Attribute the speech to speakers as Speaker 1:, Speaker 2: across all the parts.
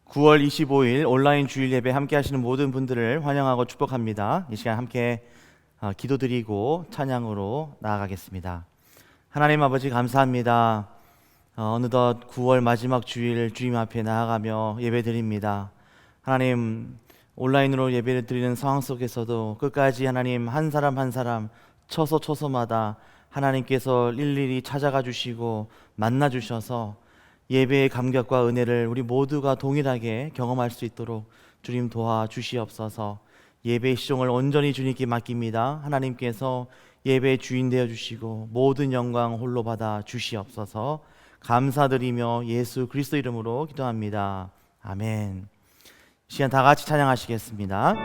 Speaker 1: 9월 25일 온라인 주일 예배 함께 하시는 모든 분들을 환영하고 축복합니다. 이 시간 함께 기도드리고 찬양으로 나아가겠습니다. 하나님 아버지 감사합니다. 어느덧 9월 마지막 주일 주님 앞에 나아가며 예배드립니다. 하나님, 온라인으로 예배를 드리는 상황 속에서도 끝까지 하나님 한 사람 한 사람 처소마다 하나님께서 일일이 찾아가 주시고 만나 주셔서 예배의 감격과 은혜를 우리 모두가 동일하게 경험할 수 있도록 주님 도와주시옵소서. 예배의 시종을 온전히 주님께 맡깁니다. 하나님께서 예배의 주인 되어 주시고 모든 영광 홀로 받아 주시옵소서. 감사드리며 예수 그리스도 이름으로 기도합니다. 아멘. 이 시간 다 같이 찬양하시겠습니다.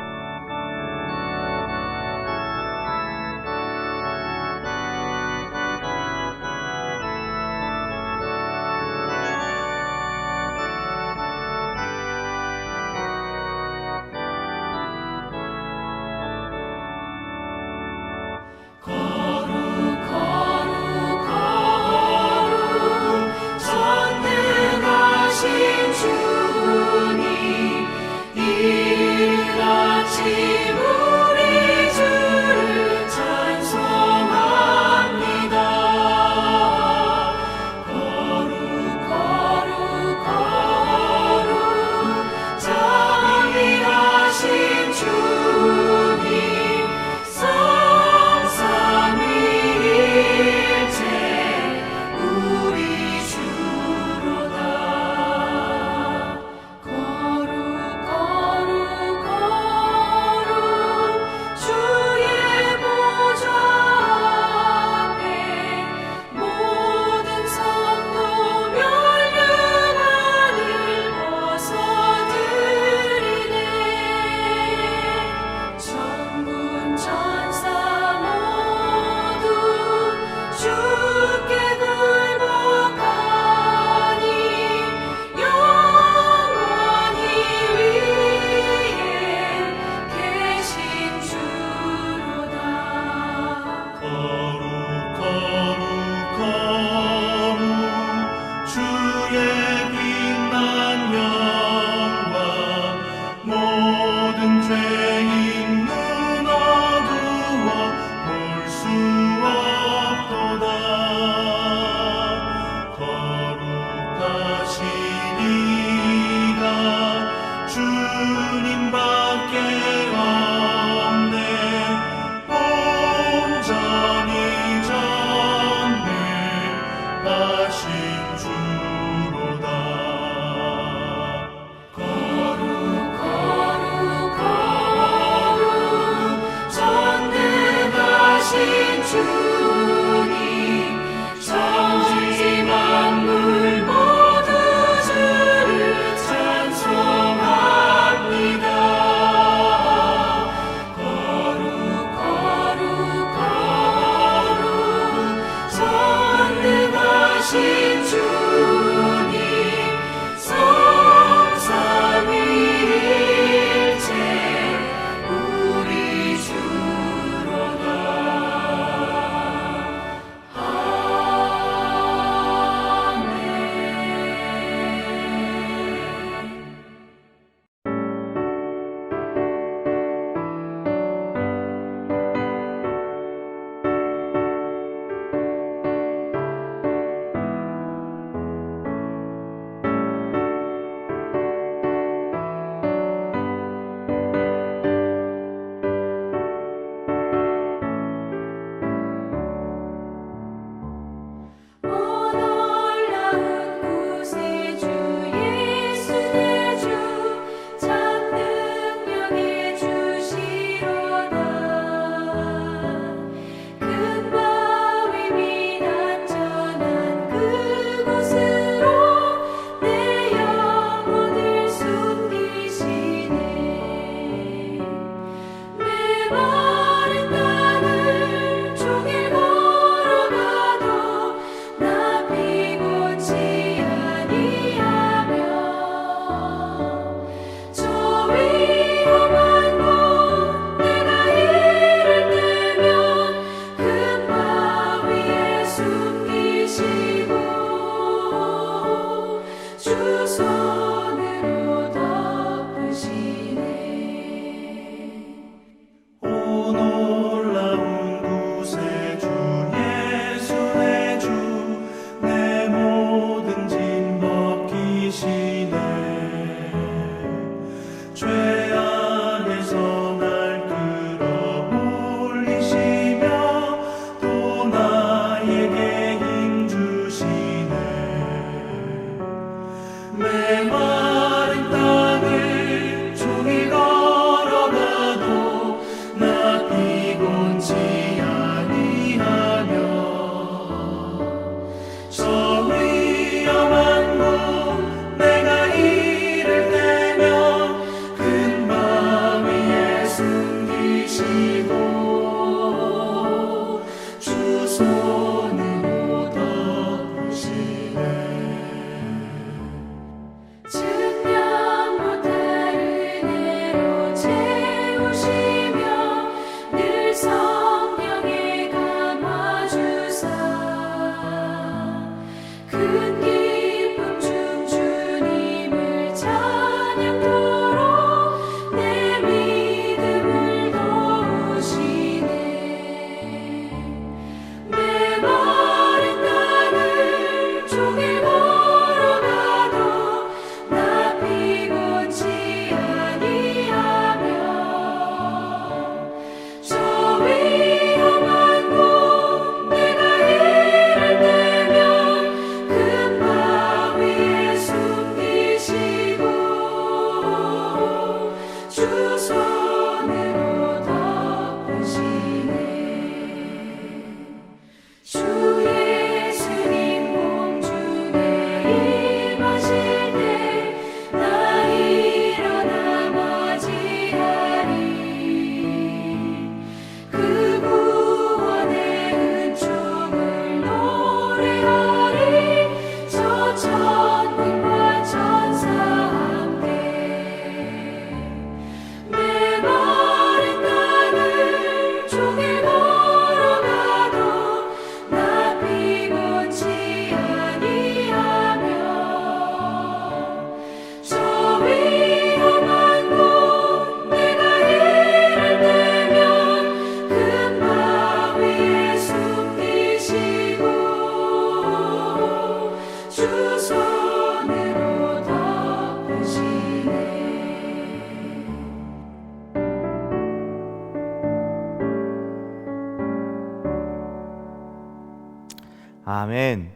Speaker 1: 아멘.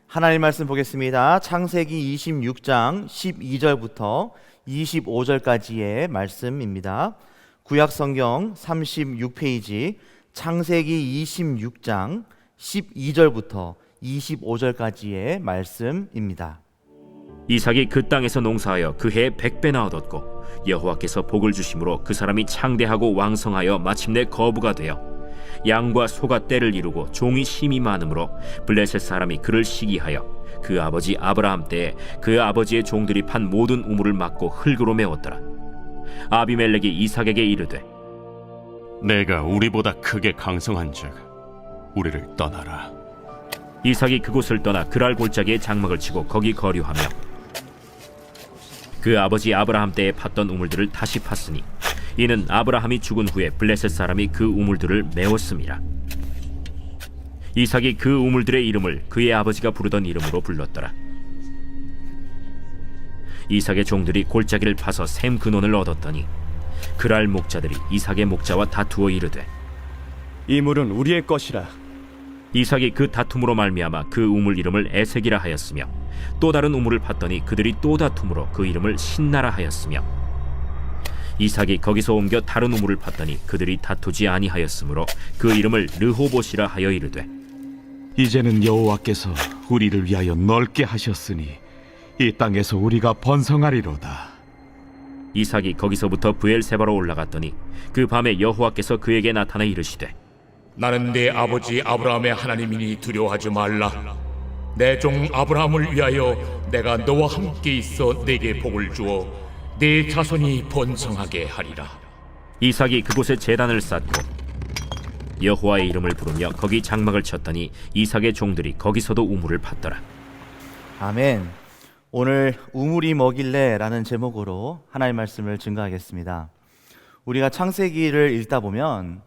Speaker 1: 하나님 말씀 보겠습니다. 창세기 26장 12절부터 25절까지의 말씀입니다. 구약성경 36페이지 창세기 26장 12절부터 25절까지의 말씀입니다.
Speaker 2: 이삭이 그 땅에서 농사하여 그 해에 100배나 얻었고 여호와께서 복을 주심으로 그 사람이 창대하고 왕성하여 마침내 거부가 되어 양과 소가 떼를 이루고 종이 심이 많으므로 블레셋 사람이 그를 시기하여 그 아버지 아브라함 때에 그 아버지의 종들이 판 모든 우물을 막고 흙으로 메웠더라. 아비멜렉이 이삭에게 이르되
Speaker 3: 내가 우리보다 크게 강성한즉 우리를 떠나라.
Speaker 2: 이삭이 그곳을 떠나 그랄 골짜기에 장막을 치고 거기 거류하며 그 아버지 아브라함 때에 팠던 우물들을 다시 팠으니 이는 아브라함이 죽은 후에 블레셋 사람이 그 우물들을 메웠음이라. 이삭이 그 우물들의 이름을 그의 아버지가 부르던 이름으로 불렀더라. 이삭의 종들이 골짜기를 파서 샘 근원을 얻었더니 그랄 목자들이 이삭의 목자와 다투어 이르되
Speaker 4: 이 물은 우리의 것이라.
Speaker 2: 이삭이 그 다툼으로 말미암아 그 우물 이름을 에색이라 하였으며 또 다른 우물을 팠더니 그들이 또 다툼으로 그 이름을 신나라 하였으며 이삭이 거기서 옮겨 다른 우물을 팠더니 그들이 다투지 아니하였으므로 그 이름을 르호봇이라 하여 이르되
Speaker 5: 이제는 여호와께서 우리를 위하여 넓게 하셨으니 이 땅에서 우리가 번성하리로다.
Speaker 2: 이삭이 거기서부터 브엘세바로 올라갔더니 그 밤에 여호와께서 그에게 나타나 이르시되
Speaker 6: 나는 내 아버지 아브라함의 하나님이니 두려워하지 말라. 내 종 아브라함을 위하여 내가 너와 함께 있어 내게 복을 주어 내 자손이 번성하게 하리라.
Speaker 2: 이삭이 그곳에 제단을 쌓고 여호와의 이름을 부르며 거기 장막을 쳤더니 이삭의 종들이 거기서도 우물을 팠더라.
Speaker 1: 아멘. 오늘 우물이 뭐길래 라는 제목으로 하나님의 말씀을 증거하겠습니다. 우리가 창세기를 읽다 보면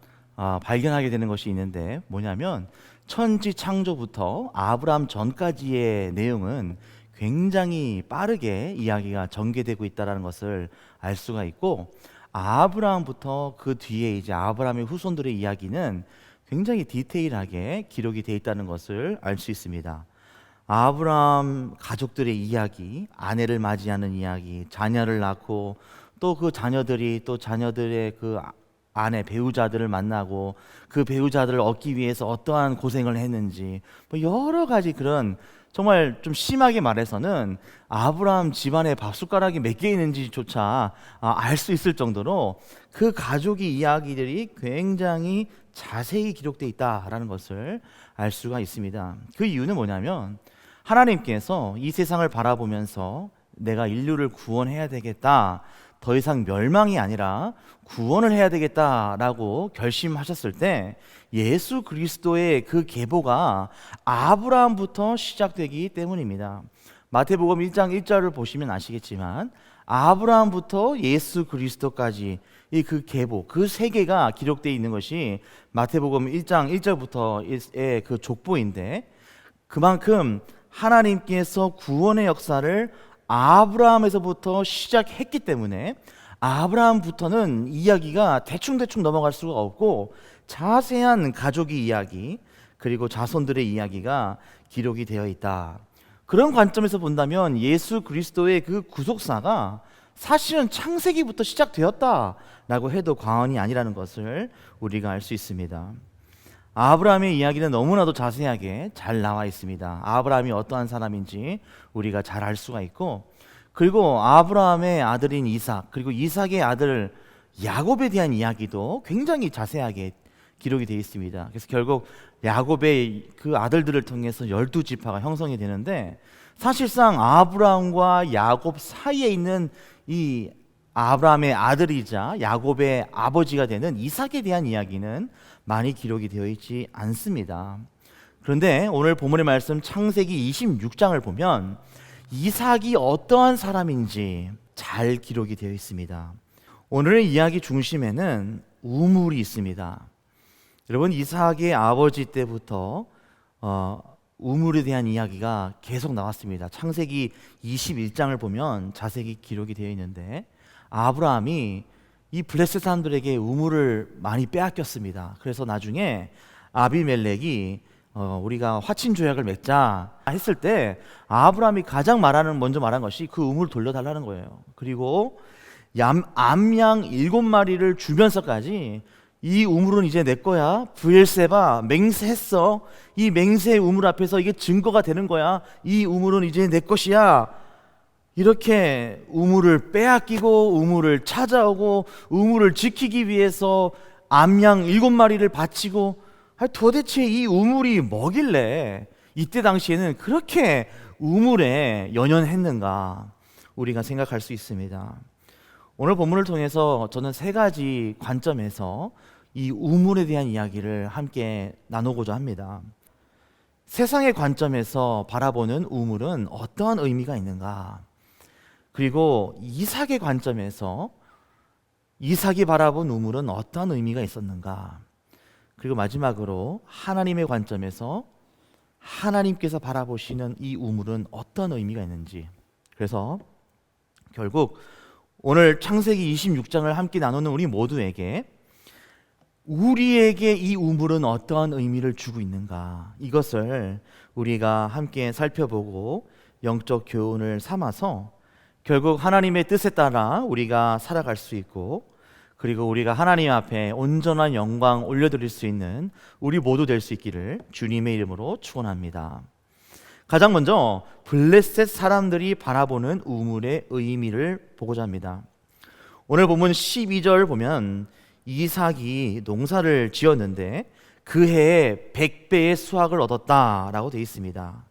Speaker 1: 발견하게 되는 것이 있는데 뭐냐면 천지 창조부터 아브라함 전까지의 내용은 굉장히 빠르게 이야기가 전개되고 있다는 것을 알 수가 있고 아브라함부터 그 뒤에 이제 아브라함의 후손들의 이야기는 굉장히 디테일하게 기록이 되어 있다는 것을 알 수 있습니다. 아브라함 가족들의 이야기, 아내를 맞이하는 이야기, 자녀를 낳고 또 그 자녀들이 또 자녀들의 그 아내 배우자들을 만나고 그 배우자들을 얻기 위해서 어떠한 고생을 했는지 뭐 여러 가지 그런 정말 좀 심하게 말해서는 아브라함 집안에 밥숟가락이 몇 개 있는지조차 알 수 있을 정도로 그 가족의 이야기들이 굉장히 자세히 기록되어 있다라는 것을 알 수가 있습니다. 그 이유는 뭐냐면 하나님께서 이 세상을 바라보면서 내가 인류를 구원해야 되겠다, 더 이상 멸망이 아니라 구원을 해야 되겠다라고 결심하셨을 때 예수 그리스도의 그 계보가 아브라함부터 시작되기 때문입니다. 마태복음 1장 1절을 보시면 아시겠지만 아브라함부터 예수 그리스도까지 이 그 계보, 그 세계가 기록되어 있는 것이 마태복음 1장 1절부터의 그 족보인데 그만큼 하나님께서 구원의 역사를 아브라함에서부터 시작했기 때문에 아브라함부터는 이야기가 대충대충 넘어갈 수가 없고 자세한 가족의 이야기 그리고 자손들의 이야기가 기록이 되어 있다. 그런 관점에서 본다면 예수 그리스도의 그 구속사가 사실은 창세기부터 시작되었다라고 해도 과언이 아니라는 것을 우리가 알 수 있습니다. 아브라함의 이야기는 너무나도 자세하게 잘 나와 있습니다. 아브라함이 어떠한 사람인지 우리가 잘 알 수가 있고 그리고 아브라함의 아들인 이삭 그리고 이삭의 아들 야곱에 대한 이야기도 굉장히 자세하게 기록이 되어 있습니다. 그래서 결국 야곱의 그 아들들을 통해서 12지파가 형성이 되는데 사실상 아브라함과 야곱 사이에 있는 이 아브라함의 아들이자 야곱의 아버지가 되는 이삭에 대한 이야기는 많이 기록이 되어 있지 않습니다. 그런데 오늘 본문의 말씀 창세기 26장을 보면 이삭이 어떠한 사람인지 잘 기록이 되어 있습니다. 오늘의 이야기 중심에는 우물이 있습니다. 여러분 이삭의 아버지 때부터 우물에 대한 이야기가 계속 나왔습니다. 창세기 21장을 보면 자세히 기록이 되어 있는데 아브라함이 이 블레셋 사람들에게 우물을 많이 빼앗겼습니다. 그래서 나중에 아비멜렉이 우리가 화친 조약을 맺자 했을 때 아브라함이 가장 먼저 말한 것이 그 우물을 돌려달라는 거예요. 그리고 암양 7마리를 주면서까지 이 우물은 이제 내 거야. 브엘세바 맹세했어. 이 맹세의 우물 앞에서 이게 증거가 되는 거야. 이 우물은 이제 내 것이야. 이렇게 우물을 빼앗기고 우물을 찾아오고 우물을 지키기 위해서 암양 7마리를 바치고, 도대체 이 우물이 뭐길래 이때 당시에는 그렇게 우물에 연연했는가 우리가 생각할 수 있습니다. 오늘 본문을 통해서 저는 3가지 관점에서 이 우물에 대한 이야기를 함께 나누고자 합니다. 세상의 관점에서 바라보는 우물은 어떠한 의미가 있는가? 그리고 이삭의 관점에서 이삭이 바라본 우물은 어떠한 의미가 있었는가? 그리고 마지막으로 하나님의 관점에서 하나님께서 바라보시는 이 우물은 어떤 의미가 있는지. 그래서 결국 오늘 창세기 26장을 함께 나누는 우리 모두에게 우리에게 이 우물은 어떠한 의미를 주고 있는가, 이것을 우리가 함께 살펴보고 영적 교훈을 삼아서 결국 하나님의 뜻에 따라 우리가 살아갈 수 있고, 그리고 우리가 하나님 앞에 온전한 영광 올려드릴 수 있는 우리 모두 될 수 있기를 주님의 이름으로 축원합니다. 가장 먼저 블레셋 사람들이 바라보는 우물의 의미를 보고자 합니다. 오늘 본문 12절 보면 이삭이 농사를 지었는데 그 해에 100배의 수확을 얻었다라고 되어 있습니다.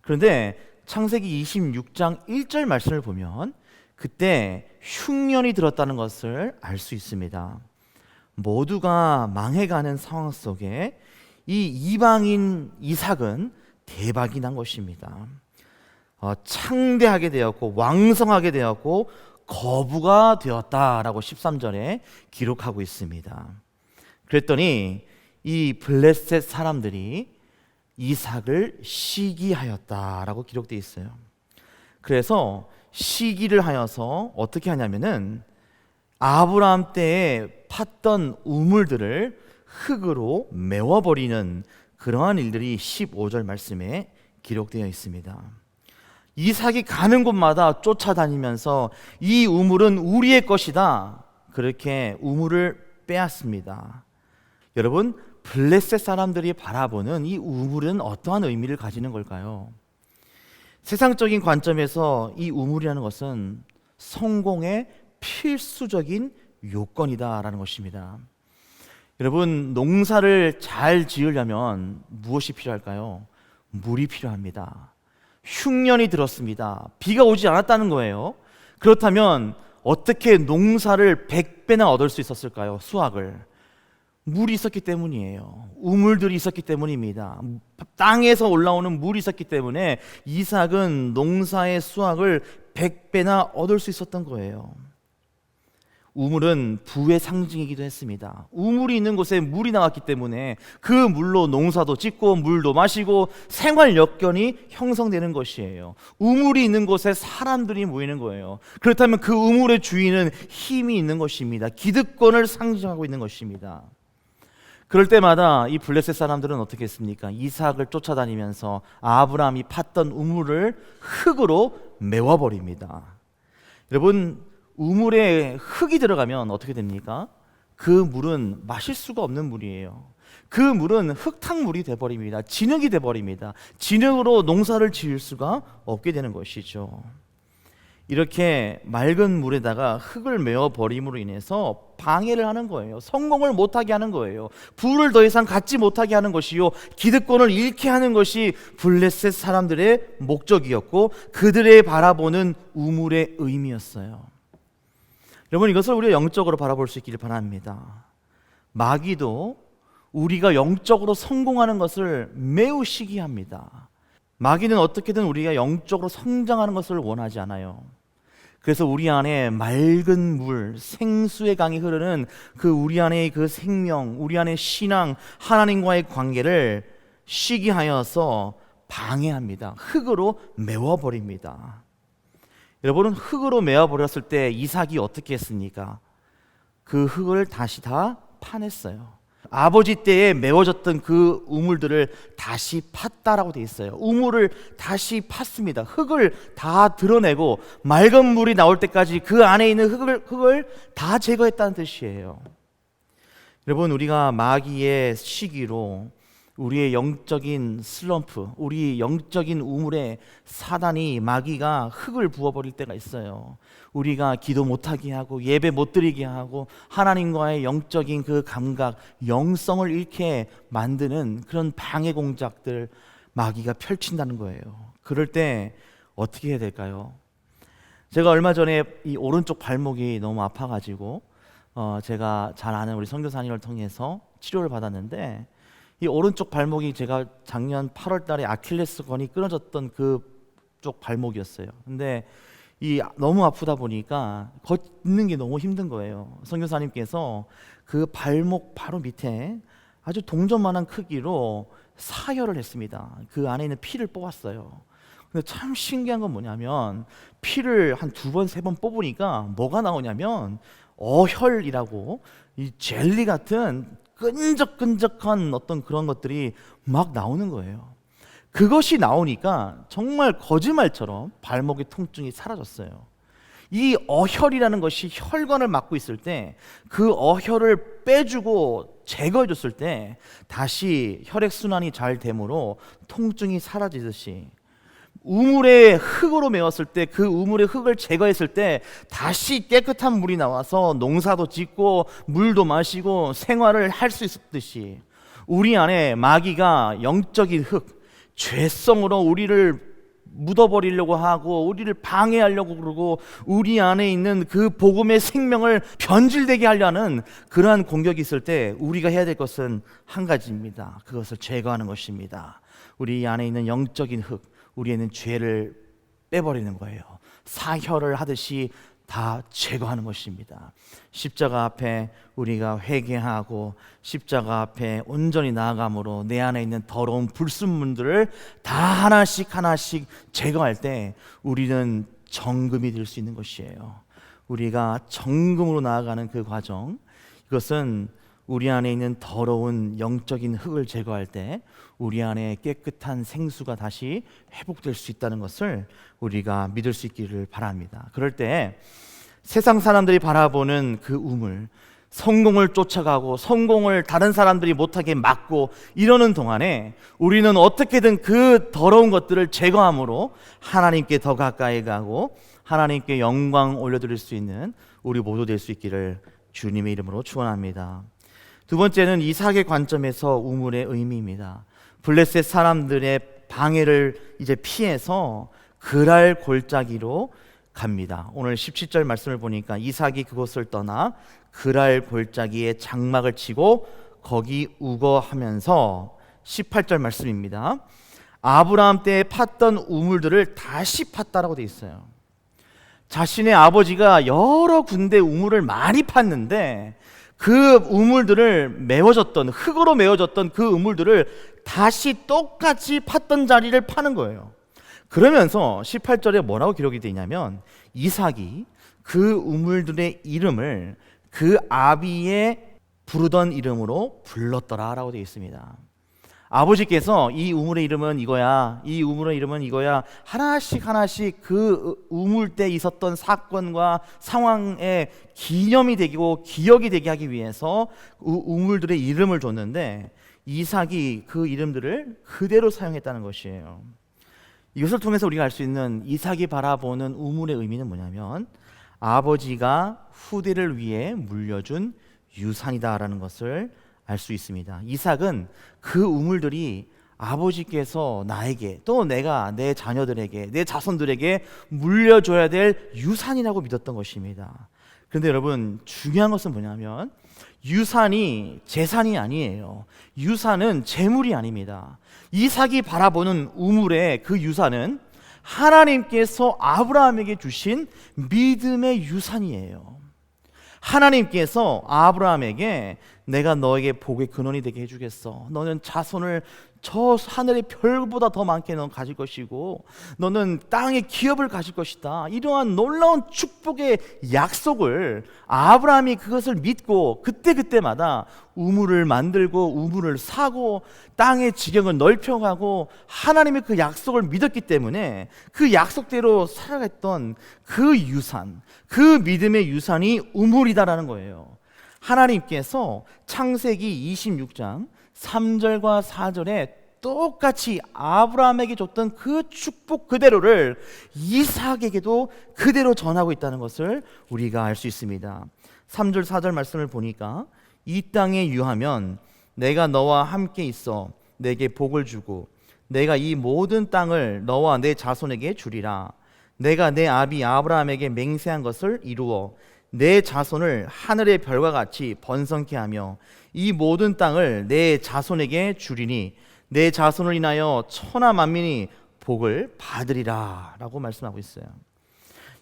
Speaker 1: 그런데 창세기 26장 1절 말씀을 보면 그때 흉년이 들었다는 것을 알 수 있습니다. 모두가 망해가는 상황 속에 이 이방인 이삭은 대박이 난 것입니다. 창대하게 되었고 왕성하게 되었고 거부가 되었다라고 13절에 기록하고 있습니다. 그랬더니 이 블레셋 사람들이 이삭을 시기하였다라고 기록되어 있어요. 그래서 시기를 하여서 어떻게 하냐면은 아브라함 때에 팠던 우물들을 흙으로 메워버리는 그러한 일들이 15절 말씀에 기록되어 있습니다. 이삭이 가는 곳마다 쫓아다니면서 이 우물은 우리의 것이다, 그렇게 우물을 빼앗습니다. 여러분, 블레셋 사람들이 바라보는 이 우물은 어떠한 의미를 가지는 걸까요? 세상적인 관점에서 이 우물이라는 것은 성공의 필수적인 요건이다라는 것입니다. 여러분, 농사를 잘 지으려면 무엇이 필요할까요? 물이 필요합니다. 흉년이 들었습니다. 비가 오지 않았다는 거예요. 그렇다면 어떻게 농사를 100배나 얻을 수 있었을까요? 수확을. 물이 있었기 때문이에요. 우물들이 있었기 때문입니다. 땅에서 올라오는 물이 있었기 때문에 이삭은 농사의 수확을 100배나 얻을 수 있었던 거예요. 우물은 부의 상징이기도 했습니다. 우물이 있는 곳에 물이 나왔기 때문에 그 물로 농사도 짓고 물도 마시고 생활 여건이 형성되는 것이에요. 우물이 있는 곳에 사람들이 모이는 거예요. 그렇다면 그 우물의 주인은 힘이 있는 것입니다. 기득권을 상징하고 있는 것입니다. 그럴 때마다 이 블레셋 사람들은 어떻게 했습니까? 이삭을 쫓아다니면서 아브라함이 팠던 우물을 흙으로 메워버립니다. 여러분, 우물에 흙이 들어가면 어떻게 됩니까? 그 물은 마실 수가 없는 물이에요. 그 물은 흙탕물이 돼버립니다. 진흙이 돼버립니다. 진흙으로 농사를 지을 수가 없게 되는 것이죠. 이렇게 맑은 물에다가 흙을 메워버림으로 인해서 방해를 하는 거예요. 성공을 못하게 하는 거예요. 부를 더 이상 갖지 못하게 하는 것이요, 기득권을 잃게 하는 것이 블레셋 사람들의 목적이었고 그들의 바라보는 우물의 의미였어요. 여러분, 이것을 우리가 영적으로 바라볼 수 있기를 바랍니다. 마귀도 우리가 영적으로 성공하는 것을 매우 시기합니다. 마귀는 어떻게든 우리가 영적으로 성장하는 것을 원하지 않아요. 그래서 우리 안에 맑은 물, 생수의 강이 흐르는 그 우리 안의 그 생명, 우리 안의 신앙, 하나님과의 관계를 시기하여서 방해합니다. 흙으로 메워버립니다. 여러분은 흙으로 메워버렸을 때 이삭이 어떻게 했습니까? 그 흙을 다시 다 파냈어요. 아버지 때에 메워졌던 그 우물들을 다시 팠다라고 돼 있어요. 우물을 다시 팠습니다. 흙을 다 드러내고 맑은 물이 나올 때까지 그 안에 있는 흙을 다 제거했다는 뜻이에요. 여러분, 우리가 마귀의 시기로 우리의 영적인 슬럼프, 우리 영적인 우물에 사단이, 마귀가 흙을 부어버릴 때가 있어요. 우리가 기도 못하게 하고 예배 못 드리게 하고 하나님과의 영적인 그 감각, 영성을 잃게 만드는 그런 방해 공작들 마귀가 펼친다는 거예요. 그럴 때 어떻게 해야 될까요? 제가 얼마 전에 이 오른쪽 발목이 너무 아파가지고 제가 잘 아는 우리 선교사님을 통해서 치료를 받았는데, 이 오른쪽 발목이 제가 작년 8월 달에 아킬레스건이 끊어졌던 그쪽 발목이었어요. 근데 이 너무 아프다 보니까 걷는 게 너무 힘든 거예요. 선교사님께서 그 발목 바로 밑에 아주 동전만한 크기로 사혈을 했습니다. 그 안에 있는 피를 뽑았어요. 근데 참 신기한 건 뭐냐면, 피를 한 2번, 3번 뽑으니까 뭐가 나오냐면 어혈이라고 이 젤리 같은 끈적끈적한 어떤 그런 것들이 막 나오는 거예요. 그것이 나오니까 정말 거짓말처럼 발목의 통증이 사라졌어요. 이 어혈이라는 것이 혈관을 막고 있을 때 그 어혈을 빼주고 제거해 줬을 때 다시 혈액순환이 잘 되므로 통증이 사라지듯이, 우물에 흙으로 메웠을 때 그 우물의 흙을 제거했을 때 다시 깨끗한 물이 나와서 농사도 짓고 물도 마시고 생활을 할 수 있었듯이, 우리 안에 마귀가 영적인 흙, 죄성으로 우리를 묻어버리려고 하고 우리를 방해하려고 그러고 우리 안에 있는 그 복음의 생명을 변질되게 하려는 그러한 공격이 있을 때 우리가 해야 될 것은 한 가지입니다. 그것을 제거하는 것입니다. 우리 안에 있는 영적인 흙, 우리에는 죄를 빼버리는 거예요. 사혈을 하듯이 다 제거하는 것입니다. 십자가 앞에 우리가 회개하고 십자가 앞에 온전히 나아감으로 내 안에 있는 더러운 불순물들을 다 하나씩 하나씩 제거할 때 우리는 정금이 될 수 있는 것이에요. 우리가 정금으로 나아가는 그 과정, 이것은 우리 안에 있는 더러운 영적인 흙을 제거할 때 우리 안에 깨끗한 생수가 다시 회복될 수 있다는 것을 우리가 믿을 수 있기를 바랍니다. 그럴 때 세상 사람들이 바라보는 그 우물, 성공을 쫓아가고 성공을 다른 사람들이 못하게 막고 이러는 동안에 우리는 어떻게든 그 더러운 것들을 제거함으로 하나님께 더 가까이 가고 하나님께 영광 올려드릴 수 있는 우리 모두 될 수 있기를 주님의 이름으로 축원합니다. 두 번째는 이삭의 관점에서 우물의 의미입니다. 블레셋 사람들의 방해를 이제 피해서 그랄 골짜기로 갑니다. 오늘 17절 말씀을 보니까 이삭이 그곳을 떠나 그랄 골짜기에 장막을 치고 거기 우거하면서, 18절 말씀입니다. 아브라함 때에 팠던 우물들을 다시 팠다라고 되어 있어요. 자신의 아버지가 여러 군데 우물을 많이 팠는데 그 우물들을 메워졌던, 흙으로 메워졌던 그 우물들을 다시 똑같이 팠던 자리를 파는 거예요. 그러면서 18절에 뭐라고 기록이 되어 있냐면, 이삭이 그 우물들의 이름을 그 아비의 부르던 이름으로 불렀더라라고 되어 있습니다. 아버지께서 이 우물의 이름은 이거야, 이 우물의 이름은 이거야, 하나씩 하나씩 그 우물 때 있었던 사건과 상황의 기념이 되고 기억이 되게 하기 위해서 우물들의 이름을 줬는데, 이삭이 그 이름들을 그대로 사용했다는 것이에요. 이것을 통해서 우리가 알 수 있는 이삭이 바라보는 우물의 의미는 뭐냐면, 아버지가 후대를 위해 물려준 유산이다라는 것을 알 수 있습니다. 이삭은 그 우물들이 아버지께서 나에게, 또 내가 내 자녀들에게, 내 자손들에게 물려줘야 될 유산이라고 믿었던 것입니다. 그런데 여러분, 중요한 것은 뭐냐면 유산이 재산이 아니에요. 유산은 재물이 아닙니다. 이삭이 바라보는 우물의 그 유산은 하나님께서 아브라함에게 주신 믿음의 유산이에요. 하나님께서 아브라함에게 내가 너에게 복의 근원이 되게 해주겠어. 너는 자손을 저 하늘의 별보다 더 많게 넌 가질 것이고 너는 땅의 기업을 가질 것이다. 이러한 놀라운 축복의 약속을 아브라함이 그것을 믿고 그때그때마다 우물을 만들고 우물을 사고 땅의 지경을 넓혀가고 하나님의 그 약속을 믿었기 때문에 그 약속대로 살아갔던 그 유산, 그 믿음의 유산이 우물이다라는 거예요. 하나님께서 창세기 26장 3절과 4절에 똑같이 아브라함에게 줬던 그 축복 그대로를 이삭에게도 그대로 전하고 있다는 것을 우리가 알 수 있습니다. 3절 4절 말씀을 보니까 이 땅에 유하면 내가 너와 함께 있어 내게 복을 주고 내가 이 모든 땅을 너와 내 자손에게 주리라. 내가 내 아비 아브라함에게 맹세한 것을 이루어 내 자손을 하늘의 별과 같이 번성케 하며 이 모든 땅을 내 자손에게 주리니 내 자손을 인하여 천하 만민이 복을 받으리라 라고 말씀하고 있어요.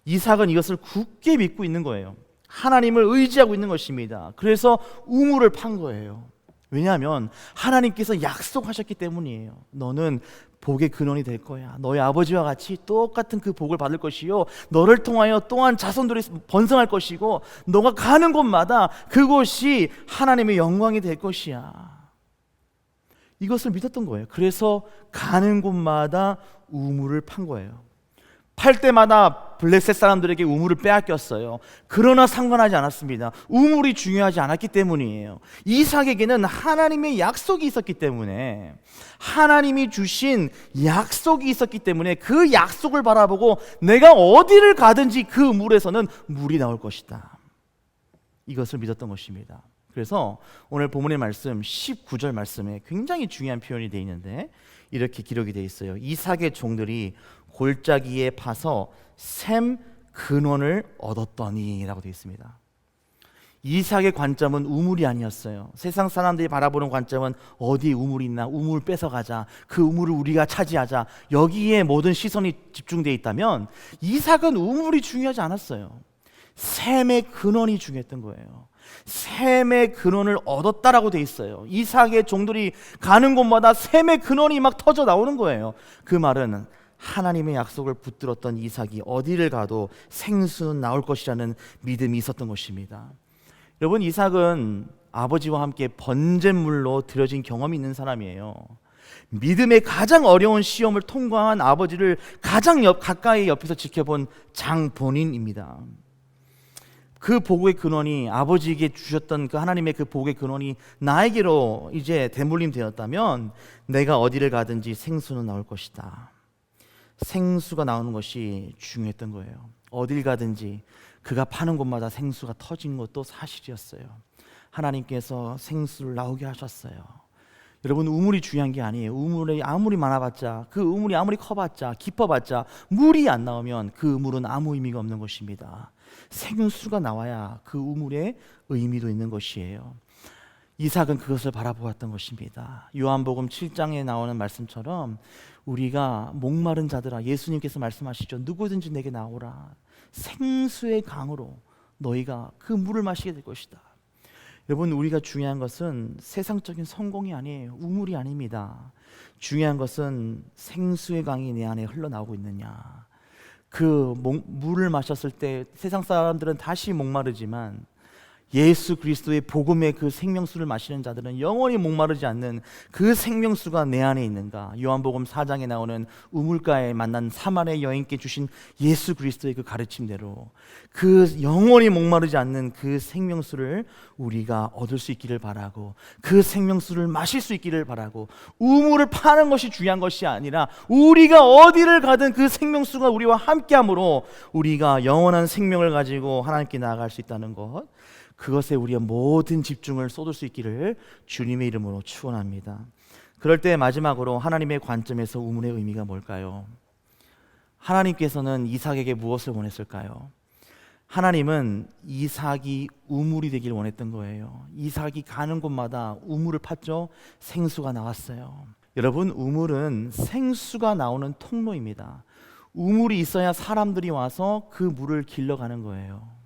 Speaker 1: 이삭은 이것을 굳게 믿고 있는 거예요. 하나님을 의지하고 있는 것입니다. 그래서 우물을 판 거예요. 왜냐하면 하나님께서 약속하셨기 때문이에요. 너는 복의 근원이 될 거야. 너희 아버지와 같이 똑같은 그 복을 받을 것이요 너를 통하여 또한 자손들이 번성할 것이고 너가 가는 곳마다 그곳이 하나님의 영광이 될 것이야. 이것을 믿었던 거예요. 그래서 가는 곳마다 우물을 판 거예요. 팔 때마다 블레셋 사람들에게 우물을 빼앗겼어요. 그러나 상관하지 않았습니다. 우물이 중요하지 않았기 때문이에요. 이삭에게는 하나님의 약속이 있었기 때문에, 하나님이 주신 약속이 있었기 때문에 그 약속을 바라보고 내가 어디를 가든지 그 물에서는 물이 나올 것이다. 이것을 믿었던 것입니다. 그래서 오늘 본문의 말씀 19절 말씀에 굉장히 중요한 표현이 되어 있는데 이렇게 기록이 되어 있어요. 이삭의 종들이 골짜기에 파서 샘 근원을 얻었더니 라고 되어 있습니다. 이삭의 관점은 우물이 아니었어요. 세상 사람들이 바라보는 관점은 어디에 우물이 있나, 우물 뺏어가자, 그 우물을 우리가 차지하자, 여기에 모든 시선이 집중되어 있다면 이삭은 우물이 중요하지 않았어요. 샘의 근원이 중요했던 거예요. 샘의 근원을 얻었다라고 돼 있어요. 이삭의 종들이 가는 곳마다 샘의 근원이 막 터져 나오는 거예요. 그 말은 하나님의 약속을 붙들었던 이삭이 어디를 가도 생수는 나올 것이라는 믿음이 있었던 것입니다. 여러분, 이삭은 아버지와 함께 번제물로 드려진 경험이 있는 사람이에요. 믿음의 가장 어려운 시험을 통과한 아버지를 가장 가까이 옆에서 지켜본 장본인입니다. 그 복의 근원이, 아버지에게 주셨던 그 하나님의 그 복의 근원이 나에게로 이제 대물림 되었다면 내가 어디를 가든지 생수는 나올 것이다. 생수가 나오는 것이 중요했던 거예요. 어딜 가든지 그가 파는 곳마다 생수가 터진 것도 사실이었어요. 하나님께서 생수를 나오게 하셨어요. 여러분, 우물이 중요한 게 아니에요. 우물이 아무리 많아봤자, 그 우물이 아무리 커봤자, 깊어봤자 물이 안 나오면 그 우물은 아무 의미가 없는 것입니다. 생수가 나와야 그 우물에 의미도 있는 것이에요. 이삭은 그것을 바라보았던 것입니다. 요한복음 7장에 나오는 말씀처럼 우리가 목마른 자들아, 예수님께서 말씀하시죠. 누구든지 내게 나오라. 생수의 강으로 너희가 그 물을 마시게 될 것이다. 여러분, 우리가 중요한 것은 세상적인 성공이 아니에요. 우물이 아닙니다. 중요한 것은 생수의 강이 내 안에 흘러나오고 있느냐. 그 물을 마셨을 때 세상 사람들은 다시 목마르지만 예수 그리스도의 복음의 그 생명수를 마시는 자들은 영원히 목마르지 않는 그 생명수가 내 안에 있는가. 요한복음 4장에 나오는 우물가에 만난 사마리아 여인께 주신 예수 그리스도의 그 가르침대로 그 영원히 목마르지 않는 그 생명수를 우리가 얻을 수 있기를 바라고, 그 생명수를 마실 수 있기를 바라고, 우물을 파는 것이 중요한 것이 아니라 우리가 어디를 가든 그 생명수가 우리와 함께함으로 우리가 영원한 생명을 가지고 하나님께 나아갈 수 있다는 것, 그것에 우리의 모든 집중을 쏟을 수 있기를 주님의 이름으로 축원합니다. 그럴 때 마지막으로 하나님의 관점에서 우물의 의미가 뭘까요? 하나님께서는 이삭에게 무엇을 원했을까요? 하나님은 이삭이 우물이 되길 원했던 거예요. 이삭이 가는 곳마다 우물을 팠죠. 생수가 나왔어요. 여러분, 우물은 생수가 나오는 통로입니다. 우물이 있어야 사람들이 와서 그 물을 길러가는 거예요.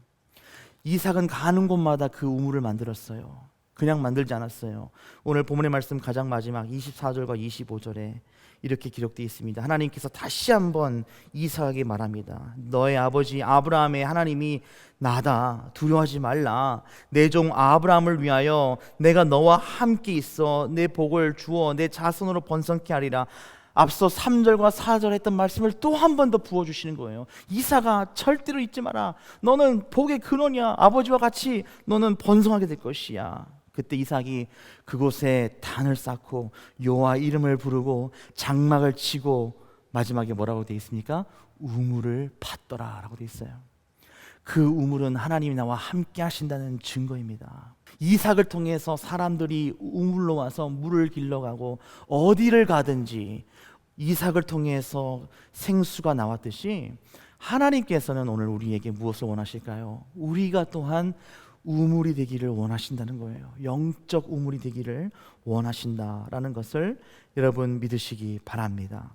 Speaker 1: 이삭은 가는 곳마다 그 우물을 만들었어요. 그냥 만들지 않았어요. 오늘 본문의 말씀 가장 마지막 24절과 25절에 이렇게 기록되어 있습니다. 하나님께서 다시 한번 이삭에게 말합니다. 너의 아버지 아브라함의 하나님이 나다. 두려워하지 말라. 내 종 아브라함을 위하여 내가 너와 함께 있어 내 복을 주어 내 자손으로 번성케 하리라. 앞서 3절과 4절 했던 말씀을 또 한 번 더 부어주시는 거예요. 이삭아, 절대로 잊지 마라. 너는 복의 근원이야. 아버지와 같이 너는 번성하게 될 것이야. 그때 이삭이 그곳에 단을 쌓고 여호와 이름을 부르고 장막을 치고 마지막에 뭐라고 되어 있습니까? 우물을 팠더라 라고 되어 있어요. 그 우물은 하나님이 나와 함께 하신다는 증거입니다. 이삭을 통해서 사람들이 우물로 와서 물을 길러가고 어디를 가든지 이삭을 통해서 생수가 나왔듯이 하나님께서는 오늘 우리에게 무엇을 원하실까요? 우리가 또한 우물이 되기를 원하신다는 거예요. 영적 우물이 되기를 원하신다라는 것을 여러분 믿으시기 바랍니다.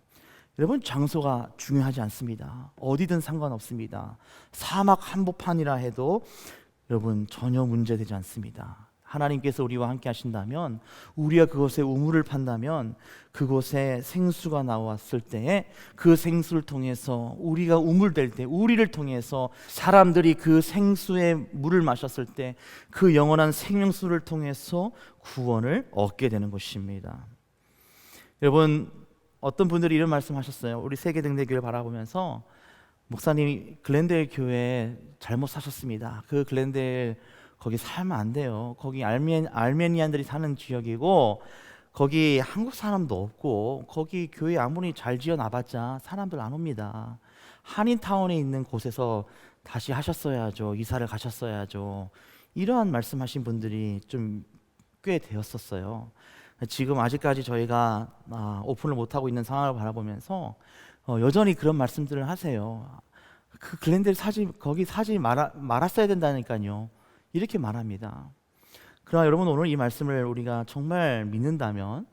Speaker 1: 여러분, 장소가 중요하지 않습니다. 어디든 상관없습니다. 사막 한복판이라 해도 여러분 전혀 문제되지 않습니다. 하나님께서 우리와 함께 하신다면, 우리가 그곳에 우물을 판다면 그곳에 생수가 나왔을 때에 그 생수를 통해서 우리가 우물될 때, 우리를 통해서 사람들이 그 생수의 물을 마셨을 때 그 영원한 생명수를 통해서 구원을 얻게 되는 것입니다. 여러분, 어떤 분들이 이런 말씀하셨어요. 우리 세계등대교회를 바라보면서 목사님, 글렌데일 교회 잘못 사셨습니다. 그 글렌데일 거기 살면 안 돼요. 거기 알메니안들이 사는 지역이고 거기 한국 사람도 없고 거기 교회 아무리 잘 지어놔봤자 사람들 안 옵니다. 한인타운에 있는 곳에서 다시 하셨어야죠. 이사를 가셨어야죠. 이러한 말씀하신 분들이 좀 꽤 되었었어요. 지금 아직까지 저희가 오픈을 못하고 있는 상황을 바라보면서 여전히 그런 말씀들을 하세요. 그 글렌델 거기 사지 말았어야 된다니까요. 이렇게 말합니다. 그러나 여러분, 오늘 이 말씀을 우리가 정말 믿는다면,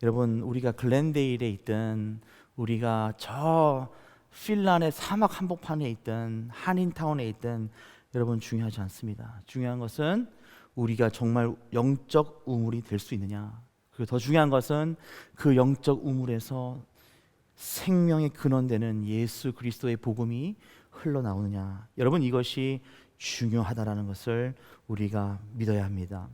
Speaker 1: 여러분, 우리가 글렌데일에 있든 우리가 저 핀란의 사막 한복판에 있든 한인타운에 있든 여러분 중요하지 않습니다. 중요한 것은 우리가 정말 영적 우물이 될 수 있느냐, 그리고 더 중요한 것은 그 영적 우물에서 생명의 근원되는 예수 그리스도의 복음이 흘러나오느냐. 여러분, 이것이 중요하다라는 것을 우리가 믿어야 합니다.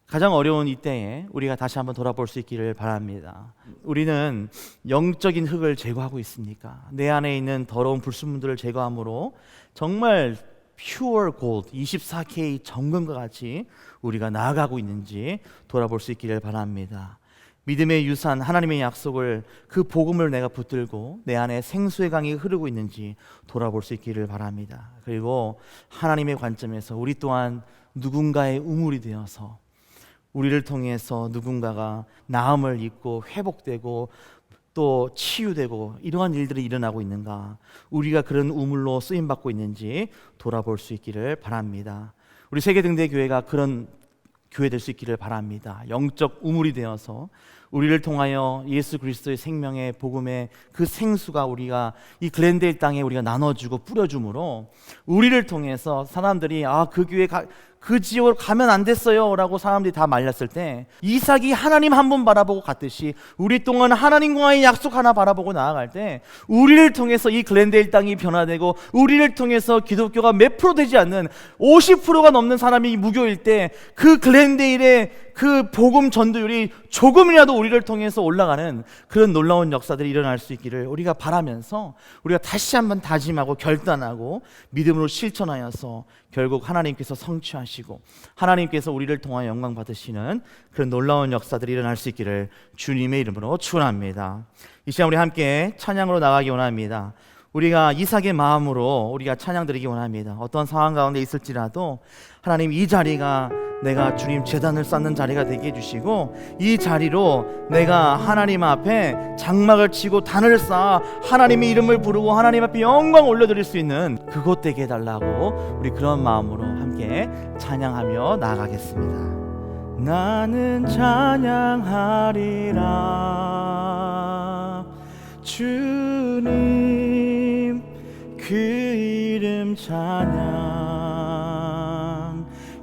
Speaker 1: 가장 어려운 이때에 우리가 다시 한번 돌아볼 수 있기를 바랍니다. 우리는 영적인 흙을 제거하고 있습니까? 내 안에 있는 더러운 불순물들을 제거함으로 정말 pure gold, 24K 정금과 같이 우리가 나아가고 있는지 돌아볼 수 있기를 바랍니다. 믿음의 유산, 하나님의 약속을, 그 복음을 내가 붙들고 내 안에 생수의 강이 흐르고 있는지 돌아볼 수 있기를 바랍니다. 그리고 하나님의 관점에서 우리 또한 누군가의 우물이 되어서 우리를 통해서 누군가가 나음을 입고 회복되고 또 치유되고 이러한 일들이 일어나고 있는가, 우리가 그런 우물로 쓰임받고 있는지 돌아볼 수 있기를 바랍니다. 우리 세계등대교회가 그런 교회 될 수 있기를 바랍니다. 영적 우물이 되어서 우리를 통하여 예수 그리스도의 생명의 복음의 그 생수가 우리가 이 글렌데일 땅에 우리가 나눠주고 뿌려줌으로 우리를 통해서 사람들이 그 교회 그 지역으로 가면 안 됐어요 라고 사람들이 다 말렸을 때, 이삭이 하나님 한 분 바라보고 갔듯이 우리 동안 하나님과의 약속 하나 바라보고 나아갈 때 우리를 통해서 이 글렌데일 땅이 변화되고 우리를 통해서 기독교가 몇 프로 되지 않는 50%가 넘는 사람이 무교일 때 그 글렌데일의 그 복음 전도율이 조금이라도 우리를 통해서 올라가는 그런 놀라운 역사들이 일어날 수 있기를 우리가 바라면서, 우리가 다시 한번 다짐하고 결단하고 믿음으로 실천하여서 결국 하나님께서 성취하시고 하나님께서 우리를 통하여 영광 받으시는 그런 놀라운 역사들이 일어날 수 있기를 주님의 이름으로 축원합니다. 이 시간 우리 함께 찬양으로 나가기 원합니다. 우리가 이삭의 마음으로 우리가 찬양 드리기 원합니다. 어떤 상황 가운데 있을지라도 하나님, 이 자리가 내가 주님 제단을 쌓는 자리가 되게 해주시고 이 자리로 내가 하나님 앞에 장막을 치고 단을 쌓아 하나님의 이름을 부르고 하나님 앞에 영광 올려드릴 수 있는 그곳 되게 해달라고 우리 그런 마음으로 함께 찬양하며 나아가겠습니다. 나는 찬양하리라 주님 그 이름 찬양,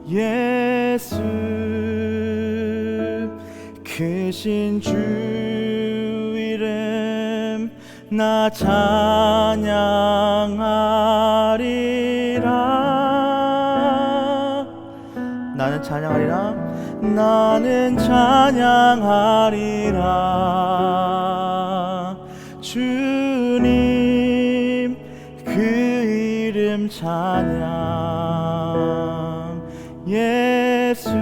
Speaker 1: 예수 크신 주 이름 나 찬양하리라. 나는 찬양하리라. 나는 찬양하리라. 주님 그 이름 찬양. 예수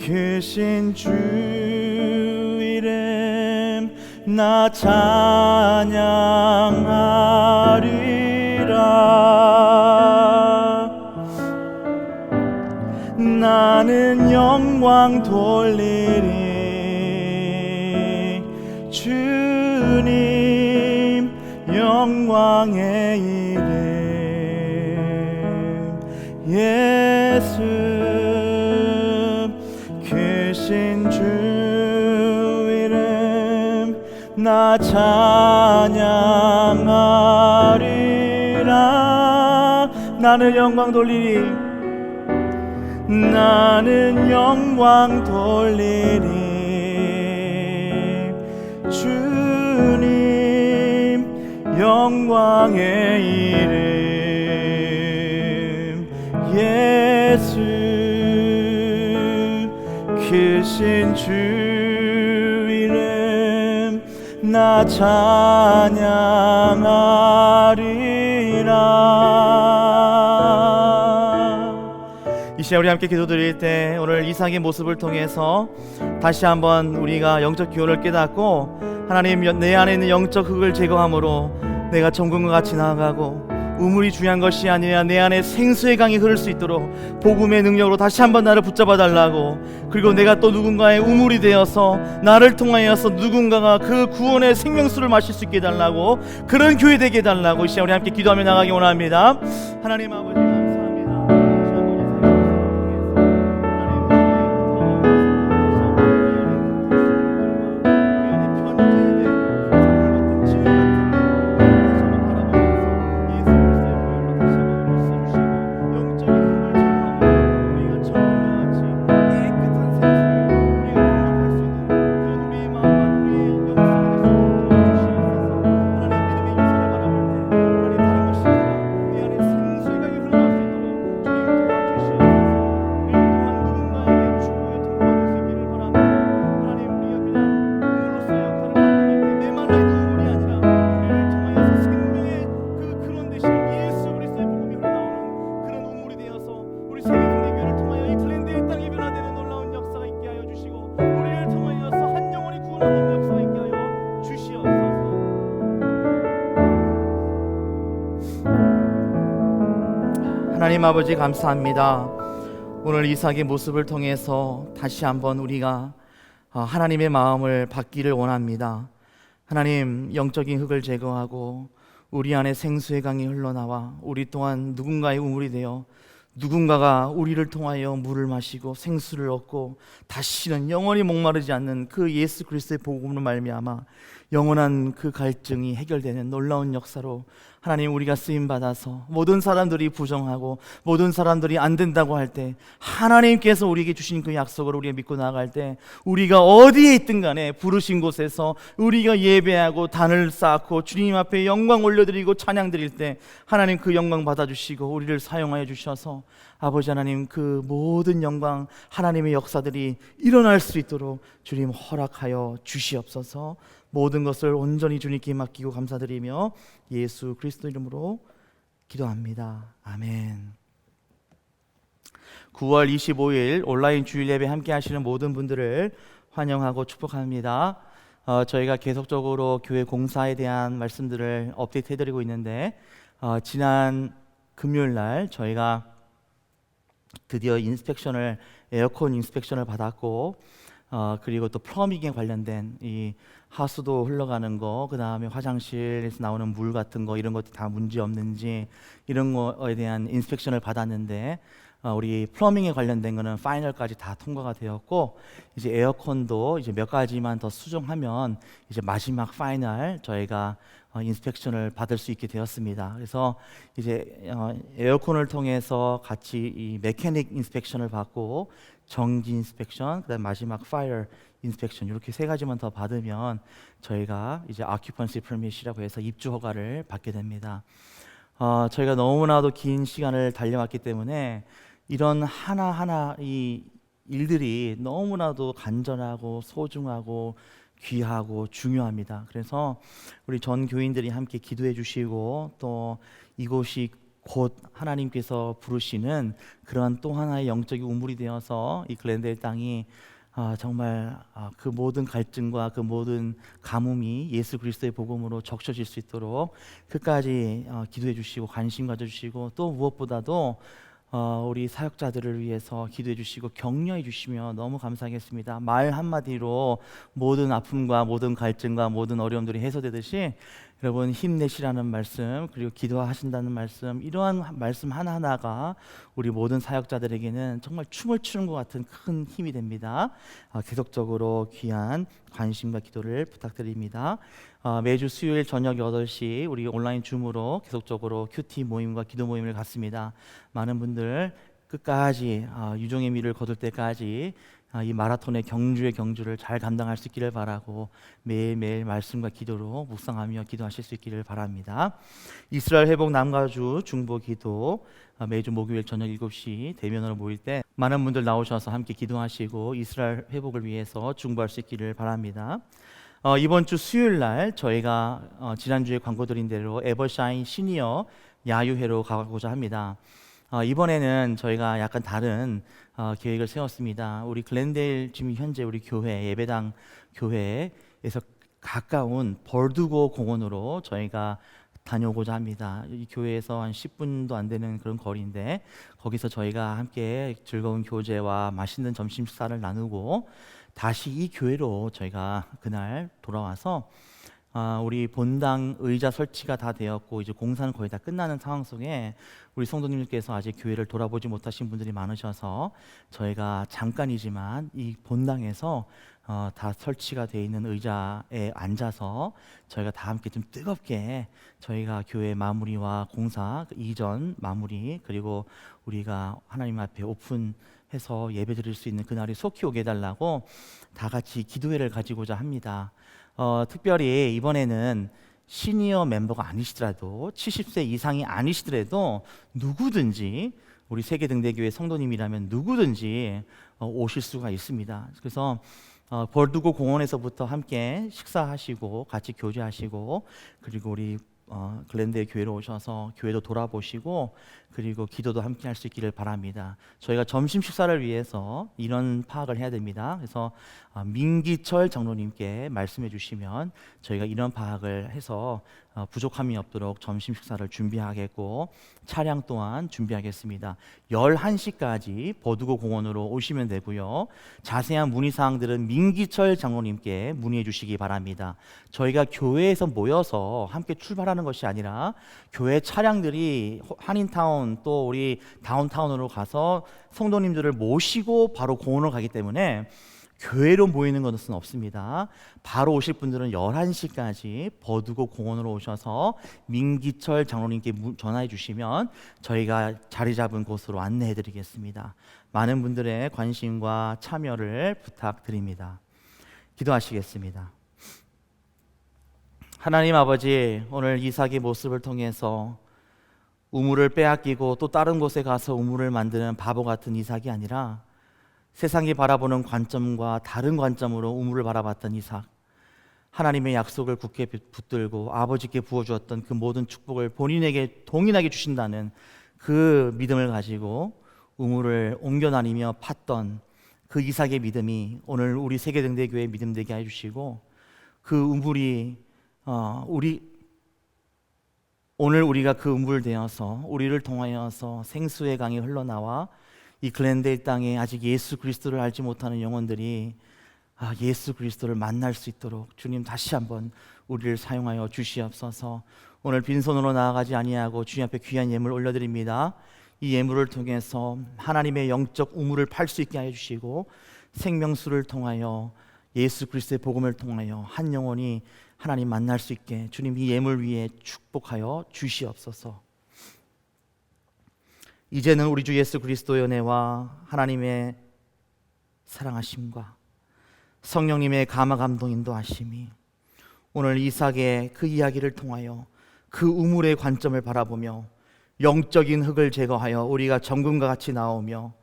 Speaker 1: 크신 주 이름 나 찬양하리라. 나는 영광 돌리리. 주님 영광의 이름. 예수 크신 주 이름 나 찬양하리라. 나는 영광 돌리리. 나는 영광 돌리리. 주님 영광의 이름. 예수 크신 주 이름 나 찬양하리라. 이 시간 우리 함께 기도드릴 때 오늘 이삭의 모습을 통해서 다시 한번 우리가 영적 기호를 깨닫고 하나님 내 안에 있는 영적 흙을 제거함으로 내가 정금과 같이 나아가고 우물이 중요한 것이 아니라 내 안에 생수의 강이 흐를 수 있도록 복음의 능력으로 다시 한번 나를 붙잡아 달라고, 그리고 내가 또 누군가의 우물이 되어서 나를 통하여서 누군가가 그 구원의 생명수를 마실 수 있게 해달라고, 그런 교회 되게 해달라고 이 시간 우리 함께 기도하며 나가기 원합니다. 하나님 아버지 하나님 아버지 감사합니다. 오늘 이삭의 모습을 통해서 다시 한번 우리가 하나님의 마음을 받기를 원합니다. 하나님, 영적인 흙을 제거하고 우리 안에 생수의 강이 흘러나와 우리 또한 누군가의 우물이 되어 누군가가 우리를 통하여 물을 마시고 생수를 얻고 다시는 영원히 목마르지 않는 그 예수 그리스도의 복음으로 말미암아 영원한 그 갈증이 해결되는 놀라운 역사로 하나님 우리가 쓰임받아서 모든 사람들이 부정하고 모든 사람들이 안 된다고 할 때 하나님께서 우리에게 주신 그 약속을 우리가 믿고 나아갈 때 우리가 어디에 있든 간에 부르신 곳에서 우리가 예배하고 단을 쌓고 주님 앞에 영광 올려드리고 찬양 드릴 때 하나님 그 영광 받아주시고 우리를 사용하여 주셔서 아버지 하나님 그 모든 영광 하나님의 역사들이 일어날 수 있도록 주님 허락하여 주시옵소서. 모든 것을 온전히 주님께 맡기고 감사드리며 예수 그리스도 이름으로 기도합니다. 아멘. 9월 25일 온라인 주일 예배 함께 하시는 모든 분들을 환영하고 축복합니다. 저희가 계속적으로 교회 공사에 대한 말씀들을 업데이트 해드리고 있는데 지난 금요일 날 저희가 드디어 에어컨 인스펙션을 받았고 그리고 또 플러밍에 관련된 이 하수도 흘러가는 거, 그 다음에 화장실에서 나오는 물 같은 거 이런 것도 다 문제 없는지 이런 거에 대한 인스펙션을 받았는데 우리 플러밍에 관련된 거는 파이널까지 다 통과가 되었고 이제 에어컨도 이제 몇 가지만 더 수정하면 이제 마지막 파이널 저희가 인스펙션을 받을 수 있게 되었습니다. 그래서 이제 에어컨을 통해서 같이 이 메케닉 인스펙션을 받고 정지 인스펙션, 그다음 마지막 파이어 인스펙션 이렇게 세 가지만 더 받으면 저희가 이제 occupancy permit이라고 해서 입주 허가를 받게 됩니다. 저희가 너무나도 긴 시간을 달려왔기 때문에 이런 하나하나 이 일들이 너무나도 간절하고 소중하고 귀하고 중요합니다. 그래서 우리 전 교인들이 함께 기도해 주시고 또 이곳이 곧 하나님께서 부르시는 그런 또 하나의 영적인 우물이 되어서 이 글렌데일 땅이 정말 그 모든 갈증과 그 모든 가뭄이 예수 그리스도의 복음으로 적셔질 수 있도록 끝까지 기도해 주시고 관심 가져주시고 또 무엇보다도 우리 사역자들을 위해서 기도해 주시고 격려해 주시면 너무 감사하겠습니다. 말 한마디로 모든 아픔과 모든 갈증과 모든 어려움들이 해소되듯이 여러분 힘내시라는 말씀 그리고 기도하신다는 말씀 이러한 말씀 하나하나가 우리 모든 사역자들에게는 정말 춤을 추는 것 같은 큰 힘이 됩니다. 계속적으로 귀한 관심과 기도를 부탁드립니다. 매주 수요일 저녁 8시 우리 온라인 줌으로 계속적으로 큐티 모임과 기도 모임을 갖습니다. 많은 분들 끝까지 유종의 미를 거둘 때까지 이 마라톤의 경주를 잘 감당할 수 있기를 바라고 매일매일 말씀과 기도로 묵상하며 기도하실 수 있기를 바랍니다. 이스라엘 회복 남가주 중보 기도 매주 목요일 저녁 7시 대면으로 모일 때 많은 분들 나오셔서 함께 기도하시고 이스라엘 회복을 위해서 중보할 수 있기를 바랍니다. 이번 주 수요일 날 저희가 지난주에 광고 드린 대로 에버샤인 시니어 야유회로 가고자 합니다. 이번에는 저희가 약간 다른 계획을 세웠습니다. 우리 글렌데일 지금 현재 우리 교회 예배당 교회에서 가까운 벌두고 공원으로 저희가 다녀오고자 합니다. 이 교회에서 한 10분도 안 되는 그런 거리인데 거기서 저희가 함께 즐거운 교제와 맛있는 점심 식사를 나누고 다시 이 교회로 저희가 그날 돌아와서 우리 본당 의자 설치가 다 되었고 이제 공사는 거의 다 끝나는 상황 속에 우리 성도님들께서 아직 교회를 돌아보지 못하신 분들이 많으셔서 저희가 잠깐이지만 이 본당에서 다 설치가 되어 있는 의자에 앉아서 저희가 다 함께 좀 뜨겁게 저희가 교회 마무리와 공사 이전 마무리 그리고 우리가 하나님 앞에 오픈해서 예배 드릴 수 있는 그날이 속히 오게 해달라고 다 같이 기도회를 가지고자 합니다. 특별히 이번에는 시니어 멤버가 아니시더라도 70세 이상이 아니시더라도 누구든지 우리 세계등대교회 성도님이라면 누구든지 오실 수가 있습니다. 그래서 벌두고 공원에서부터 함께 식사하시고 같이 교제하시고 그리고 우리 글렌데일 교회로 오셔서 교회도 돌아보시고 그리고 기도도 함께 할 수 있기를 바랍니다. 저희가 점심 식사를 위해서 인원 파악을 해야 됩니다. 그래서 민기철 장로님께 말씀해 주시면 저희가 인원 파악을 해서 부족함이 없도록 점심 식사를 준비하겠고 차량 또한 준비하겠습니다. 11시까지 버두고 공원으로 오시면 되고요. 자세한 문의사항들은 민기철 장로님께 문의해 주시기 바랍니다. 저희가 교회에서 모여서 함께 출발하는 것이 아니라 교회 차량들이 한인타운 또 우리 다운타운으로 가서 성도님들을 모시고 바로 공원으로 가기 때문에 교회로 모이는 것은 없습니다. 바로 오실 분들은 11시까지 버두고 공원으로 오셔서 민기철 장로님께 전화해 주시면 저희가 자리 잡은 곳으로 안내해 드리겠습니다. 많은 분들의 관심과 참여를 부탁드립니다. 기도하시겠습니다. 하나님 아버지, 오늘 이삭의 모습을 통해서 우물을 빼앗기고 또 다른 곳에 가서 우물을 만드는 바보 같은 이삭이 아니라 세상이 바라보는 관점과 다른 관점으로 우물을 바라봤던 이삭, 하나님의 약속을 굳게 붙들고 아버지께 부어주었던 그 모든 축복을 본인에게 동일하게 주신다는 그 믿음을 가지고 우물을 옮겨 다니며 팠던 그 이삭의 믿음이 오늘 우리 세계등대교회의 믿음 되게 해주시고 그 우물이 오늘 우리가 그 우물 되어서 우리를 통하여서 생수의 강이 흘러나와 이 글렌데일 땅에 아직 예수 그리스도를 알지 못하는 영혼들이 예수 그리스도를 만날 수 있도록 주님 다시 한번 우리를 사용하여 주시옵소서. 오늘 빈손으로 나아가지 아니하고 주님 앞에 귀한 예물 올려드립니다. 이 예물을 통해서 하나님의 영적 우물을 팔 수 있게 하여 주시고 생명수를 통하여 예수 그리스도의 복음을 통하여 한 영혼이 하나님 만날 수 있게 주님 이 예물 위에 축복하여 주시옵소서. 이제는 우리 주 예수 그리스도의 은혜와 하나님의 사랑하심과 성령님의 감화 감동 인도하심이 오늘 이삭의 그 이야기를 통하여 그 우물의 관점을 바라보며 영적인 흙을 제거하여 우리가 정금과 같이 나오며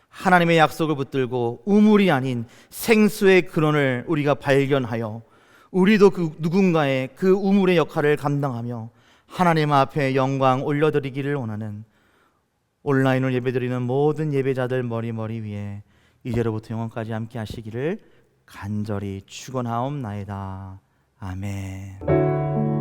Speaker 1: 하나님의 약속을 붙들고 우물이 아닌 생수의 근원을 우리가 발견하여 우리도 그 누군가의 그 우물의 역할을 감당하며 하나님 앞에 영광 올려드리기를 원하는 온라인으로 예배드리는 모든 예배자들 머리 위에 이제로부터 영원까지 함께 하시기를 간절히 축원하옵나이다. 아멘.